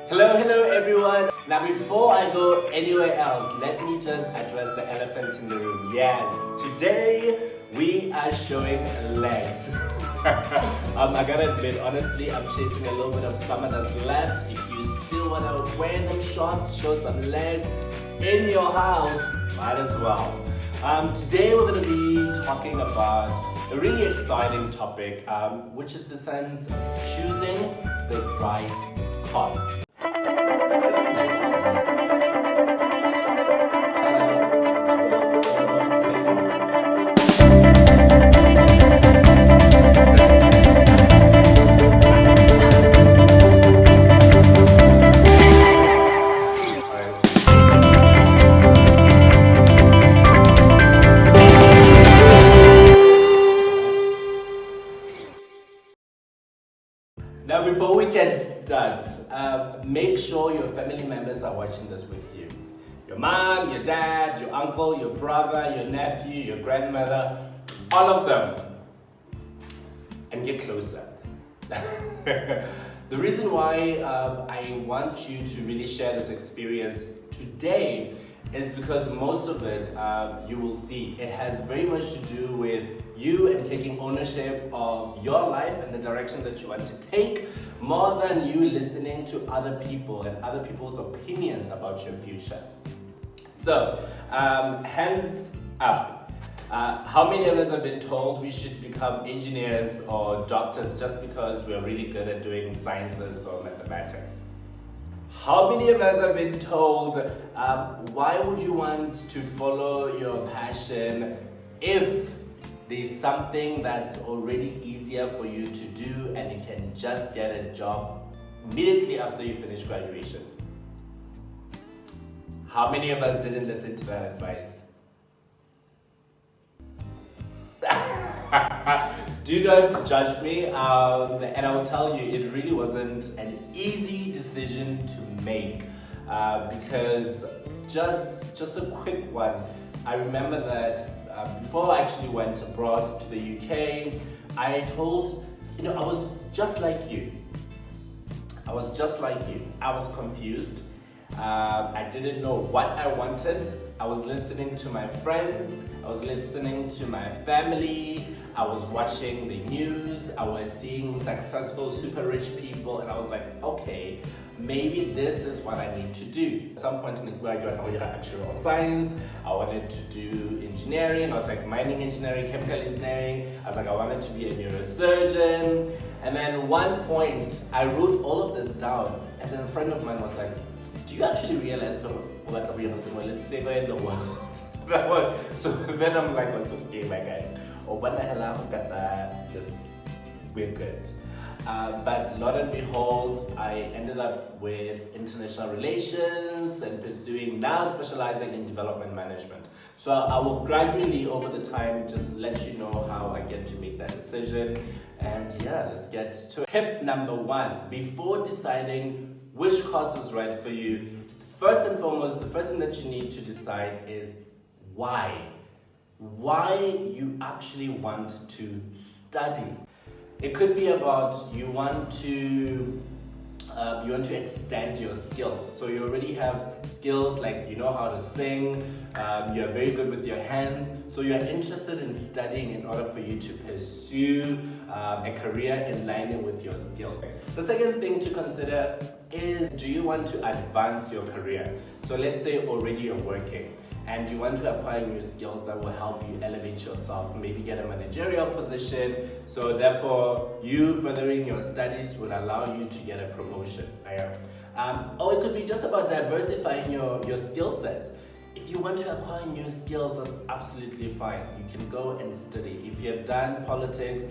Hello everyone. Now before I go anywhere else, let me just address the elephant in the room. Yes, today we are showing legs. I gotta admit, honestly, I'm chasing a little bit of summer that's left. If you still wanna wear them shorts, show some legs in your house, might as well. Today we're gonna be talking about a really exciting topic, which is the sense choosing the right course. Now, before we get started, make sure your family members are watching this with you. Your mom, your dad, your uncle, your brother, your nephew, your grandmother, all of them. And get closer. The reason why I want you to really share this experience today is because most of it, you will see, it has very much to do with you and taking ownership of your life and the direction that you want to take, more than you listening to other people and other people's opinions about your future. So, hands up. How many of us have been told we should become engineers or doctors just because we're really good at doing sciences or mathematics? How many of us have been told, why would you want to follow your passion if there's something that's already easier for you to do and you can just get a job immediately after you finish graduation? How many of us didn't listen to that advice? Do not judge me, and I will tell you, it really wasn't an easy decision to make, because just a quick one. I remember that before I actually went abroad to the UK, I told, I was just like you. I was confused. I didn't know what I wanted. I was listening to my friends, I was listening to my family, I was watching the news, I was seeing successful, super rich people, and I was like, okay, maybe this is what I need to do. At some point in the graduate, I wanted actual science, I wanted to do engineering, I was like mining engineering, chemical engineering, I was like, I wanted to be a neurosurgeon, and then one point, I wrote all of this down, and then a friend of mine was like, do you actually realize what we are saying in the world? So then I'm like, what's okay, my guy? Or when the hell I got that, just we're good. But lo and behold, I ended up with international relations and now specializing in development management. So I will gradually over the time just let you know how I get to make that decision. And yeah, let's get to it. Tip number one, before deciding which course is right for you, first and foremost, the first thing that you need to decide is why. Why you actually want to study. It could be about you want to extend your skills. So you already have skills like you know how to sing, you're very good with your hands, so you're interested in studying in order for you to pursue a career in line with your skills. The second thing to consider is, do you want to advance your career? So let's say already you're working and you want to acquire new skills that will help you elevate yourself, maybe get a managerial position, so therefore you furthering your studies will allow you to get a promotion. Or it could be just about diversifying your skill sets. If you want to acquire new skills, that's absolutely fine. You can go and study. If you have done politics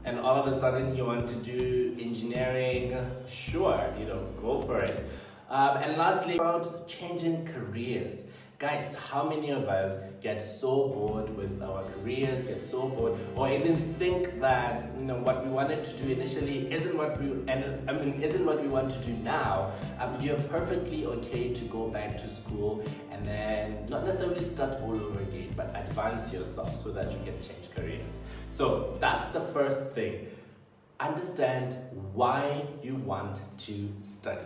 and all of a sudden you want to do engineering, sure, go for it. And lastly, about changing careers. Guys, how many of us get so bored with our careers, or even think that what we wanted to do initially isn't what we want to do now? You're perfectly okay to go back to school and then not necessarily start all over again, but advance yourself so that you can change careers. So that's the first thing. Understand why you want to study.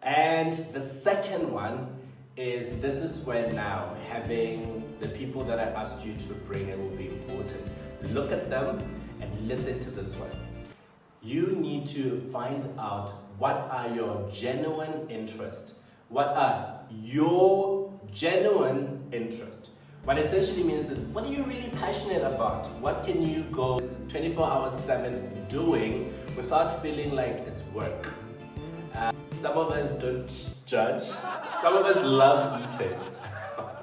And the second one is, this is where now having the people that I asked you to bring in will be important. Look at them and listen to this one. You need to find out what are your genuine interests. What are your genuine interests? What essentially means is, what are you really passionate about? What can you go 24 hours 7 doing without feeling like it's work? Some of us don't judge. Some of us love eating.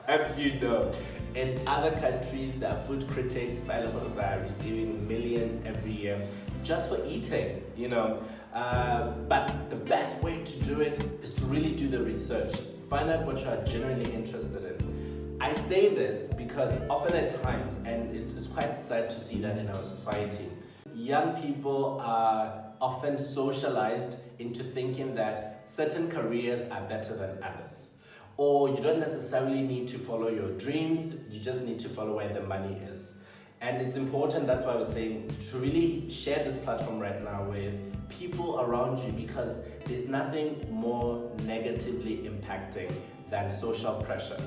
And you know, in other countries, there are food critics that are receiving millions every year just for eating, you know. But the best way to do it is to really do the research. Find out what you are genuinely interested in. I say this because often at times, and it's quite sad to see that in our society, young people are often socialized into thinking that certain careers are better than others. Or you don't necessarily need to follow your dreams, you just need to follow where the money is. And it's important, that's why I was saying, to really share this platform right now with people around you, because there's nothing more negatively impacting than social pressure.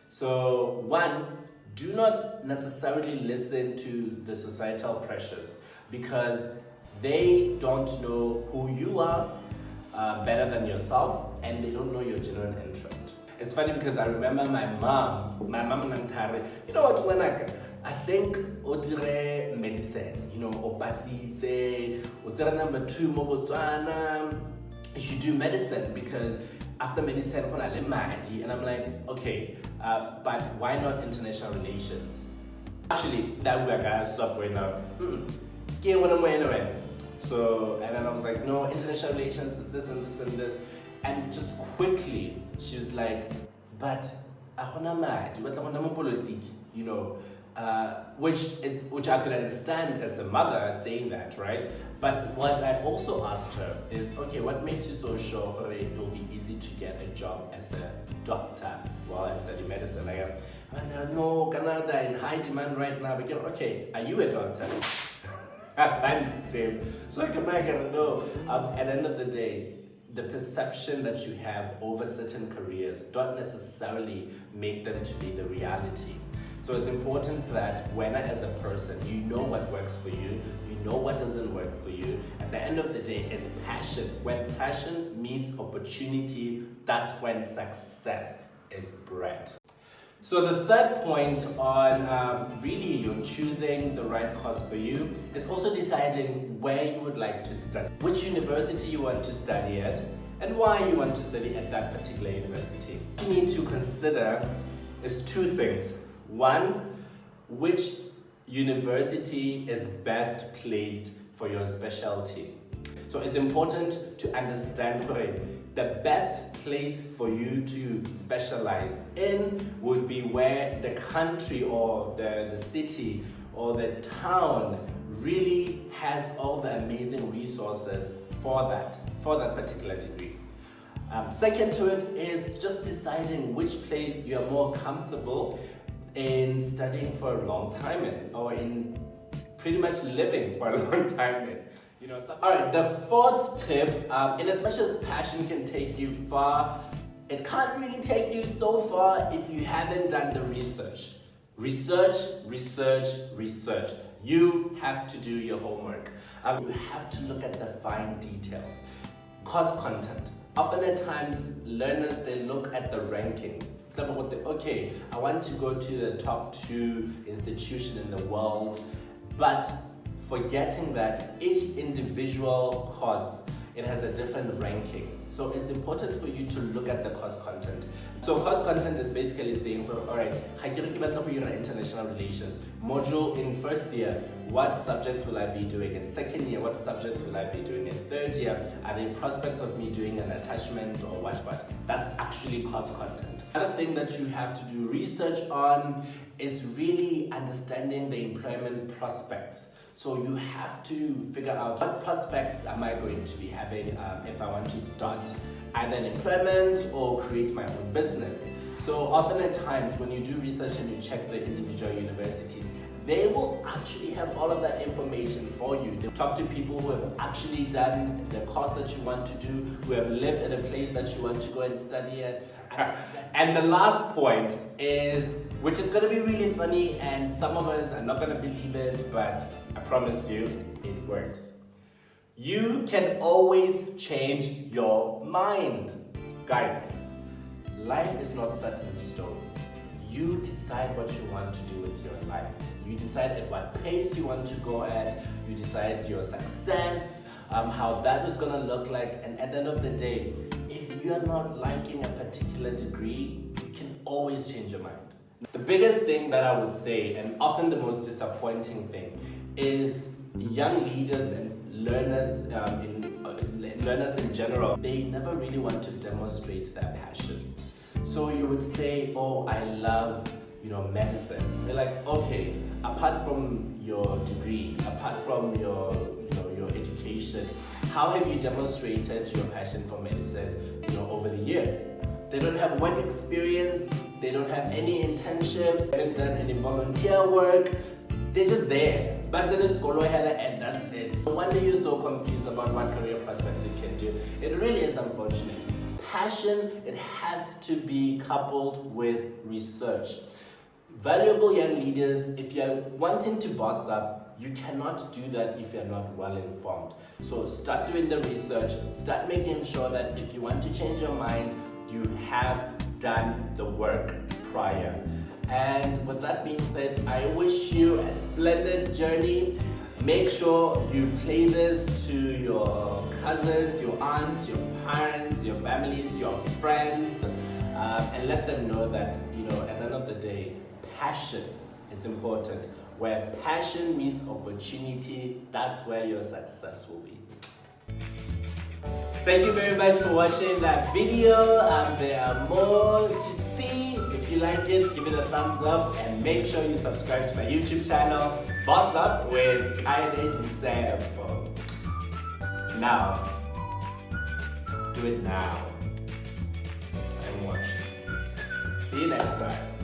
So one, do not necessarily listen to the societal pressures, because they don't know who you are better than yourself, and they don't know your genuine interest. It's funny because I remember my mom Nantare, you know what, when I think odire medicine, you know, opasise, odire number 2 mo Botswana, you should do medicine because after medicine, and I'm like, okay, but why not international relations? Actually, that way I stop right now. So, and then I was like, no, international relations is this and this and this. And just quickly, she was like, but you know, which I could understand as a mother saying that, right? But what I also asked her is, okay, what makes you so sure it will be easy to get a job as a doctor while I study medicine? Like, no, Canada in high demand right now. But okay, are you a doctor? So I can know. At the end of the day, the perception that you have over certain careers don't necessarily make them to be the reality. So it's important that when as a person, you know what works for you, you know what doesn't work for you. At the end of the day, it's passion. When passion meets opportunity, that's when success is bred. So the third point on really you're choosing the right course for you is also deciding where you would like to study, which university you want to study at, and why you want to study at that particular university. What you need to consider is 2 things. One, which university is best placed for your specialty. So it's important to understand the best place for you to specialize in would be where the country or the city or the town really has all the amazing resources for that particular degree. Second to it is just deciding which place you are more comfortable in studying for a long time in, or in pretty much living for a long time in. You know, all right, the 4th tip, in as much as passion can take you far, it can't really take you so far if you haven't done the research. Research. You have to do your homework. You have to look at the fine details. Course content. Often at times, learners, they look at the rankings. Okay, I want to go to the top 2 institution in the world, but forgetting that each individual course, it has a different ranking. So it's important for you to look at the course content. So course content is basically saying, all right, international relations. Module in 1st year, what subjects will I be doing? In 2nd year, what subjects will I be doing? In 3rd year, are there prospects of me doing an attachment or what? That's actually course content. Another thing that you have to do research on is really understanding the employment prospects. So you have to figure out what prospects am I going to be having if I want to start either an employment or create my own business. So often at times when you do research and you check the individual universities, they will actually have all of that information for you. They talk to people who have actually done the course that you want to do, who have lived at a place that you want to go and study at. And the last point is, which is going to be really funny, and some of us are not going to believe it, but I promise you, it works. You can always change your mind. Guys, life is not set in stone. You decide what you want to do with your life. You decide at what pace you want to go at. You decide your success, how that is going to look like. And at the end of the day, if you are not liking a particular degree, you can always change your mind. The biggest thing that I would say, and often the most disappointing thing, is young leaders and learners in general, they never really want to demonstrate their passion. So you would say, oh, I love, medicine. They're like, okay, apart from your degree, apart from your education, how have you demonstrated your passion for medicine, over the years? They don't have work experience, they don't have any internships, they haven't done any volunteer work, they're just there. But then it's and that's it. So one day you're so confused about what career prospects you can do. It really is unfortunate. Passion, it has to be coupled with research. Valuable young leaders, if you're wanting to boss up, you cannot do that if you're not well informed. So start doing the research, start making sure that if you want to change your mind, you have done the work prior. And with that being said, I wish you a splendid journey. Make sure you play this to your cousins, your aunts, your parents, your families, your friends, and let them know that, at the end of the day, passion is important. Where passion meets opportunity, that's where your success will be. Thank you very much for watching that video. There are more to see. If you like it, give it a thumbs up and make sure you subscribe to my YouTube channel, Boss Up with Kaede Disciple. Now, do it now. I'm watching. See you next time.